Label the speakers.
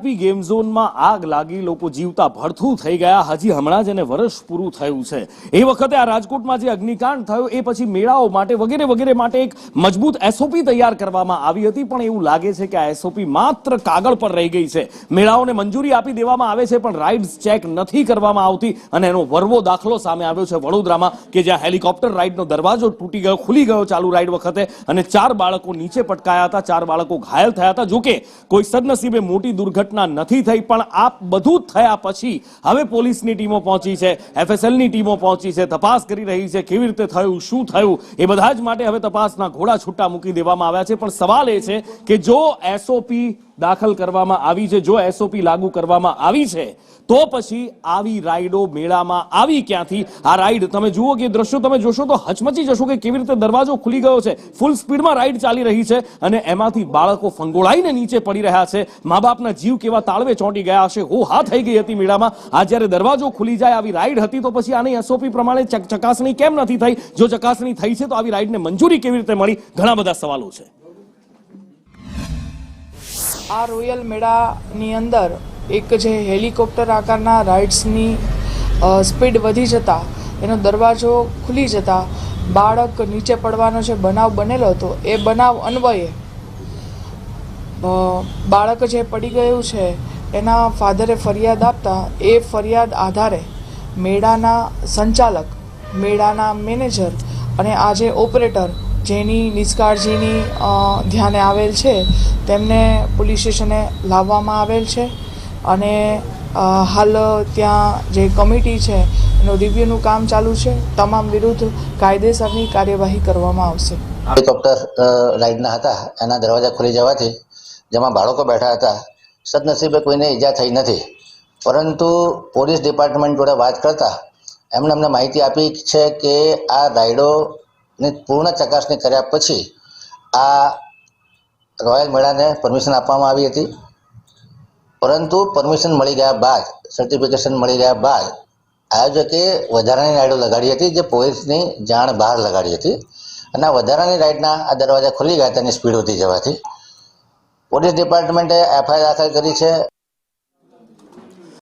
Speaker 1: VIP game ઝોનમાં આગ લાગી, લોકો જીવતા ભડથું થઈ ગયા. હજી હમણાં જ એને વર્ષ પૂરું થયું છે. એ વખતે આ રાજકોટમાં જે અગ્નિકાંડ થયો એ પછી મેળાઓ માટે વગેરે વગેરે માટે એક મજબૂત એસઓપી તૈયાર કરવામાં આવી હતી, પણ એવું લાગે છે કે આ એસઓપી માત્ર કાગળ પર રહી ગઈ છે. મેળાઓને મંજૂરી આપી દેવામાં આવે છે પણ રાઇડ્સ ચેક નથી કરવામાં આવતી, અને એનો વરવો દાખલો સામે આવ્યો છે વડોદરામાં, કે જ્યાં હેલિકોપ્ટર રાઇડનો દરવાજો તૂટી ગયો, ખુલી ગયો ચાલુ રાઇડ વખતે, અને 4 બાળકો નીચે પટકાયા હતા, 4 બાળકો ઘાયલ થયા હતા. જોકે કોઈ સદનસીબે મોટી દુર્ઘટના નથી થઈ, પણ આ બધું જ થયા પછી હવે પોલીસની ટીમો પહોંચી છે, એફએસએલની ટીમો પહોંચી છે, તપાસ કરી રહી છે કેવી રીતે થયું, શું થયું, એ બધા જ માટે હવે તપાસના ઘોડા છૂટા મૂકી દેવામાં આવ્યા છે. પણ સવાલ એ છે કે જો એસઓપી દાખલ કરવામાં આવી છે, જો એસઓપી લાગુ કરવામાં આવી છે, તો પછી આવી રાઈડો મેળામાં આવી ક્યાંથી? આ રાઈડ તમે જુઓ કે દ્રશ્યો તમે જોશો તો હચમચી જશો કે કેવી રીતે દરવાજો ખુલી ગયો છે, ફૂલ સ્પીડમાં રાઈડ ચાલી રહી છે, અને એમાંથી બાળકો ફંગોળાઈને નીચે પડી રહ્યા છે. મા બાપના જીવ કેવા તાળવે ચોંટી ગયા હશે, હો હા થઈ ગઈ હતી મેળામાં. આ જ્યારે દરવાજો ખુલી જાય, આવી રાઈડ હતી, તો પછી આની એસઓપી પ્રમાણે ચકાસણી કેમ નથી થઈ? જો ચકાસણી થઈ છે તો આવી રાઈડને મંજૂરી કેવી રીતે મળી? ઘણા બધા સવાલો છે.
Speaker 2: આ રોયલ મેળાની અંદર એક જે હેલિકોપ્ટર આકારના રાઇડ્સની સ્પીડ વધી જતા એનો દરવાજો ખુલી જતા બાળક નીચે પડવાનો જે બનાવ બનેલો હતો, એ બનાવ અન્વયે બાળક જે પડી ગયું છે એના ફાધરે ફરિયાદ આપતા એ ફરિયાદ આધારે મેળાના સંચાલક, મેળાના મેનેજર અને આ જે ઓપરેટર જેની નિષ્કાળજીની ધ્યાને આવેલ છે તેમને પોલીસ સ્ટેશને લાવવામાં આવેલ છે, અને હાલ ત્યાં જે કમિટી છે એનું રિવ્યૂનું કામ ચાલુ છે. તમામ વિરુદ્ધ કાયદેસરની કાર્યવાહી કરવામાં આવશે.
Speaker 3: હેલિકોપ્ટર રાઇડના હતા, એના દરવાજા ખુલી જવાથી જેમાં બાળકો બેઠા હતા, સદનસીબે કોઈને ઈજા થઈ નથી. પરંતુ પોલીસ ડિપાર્ટમેન્ટ જોડે વાત કરતા એમણે અમને માહિતી આપી છે કે આ રાઇડોની પૂર્ણ ચકાસણી કર્યા પછી આ રોયલ મેળાને પરમિશન આપવામાં આવી હતી. પરંતુ પરમિશન મળી ગયા બાદ, સર્ટિફિકેશન મળી ગયા બાદ આયોજકે વધારાની રાઇડો લગાડી હતી, જે પોલીસની જાણ બહાર લગાડી હતી, અને આ વધારાની રાઇડના આ દરવાજા ખુલી ગયા તેની સ્પીડ વધી જવાથી પોલીસ ડિપાર્ટમેન્ટે એફઆઈઆર દાખલ કરી છે.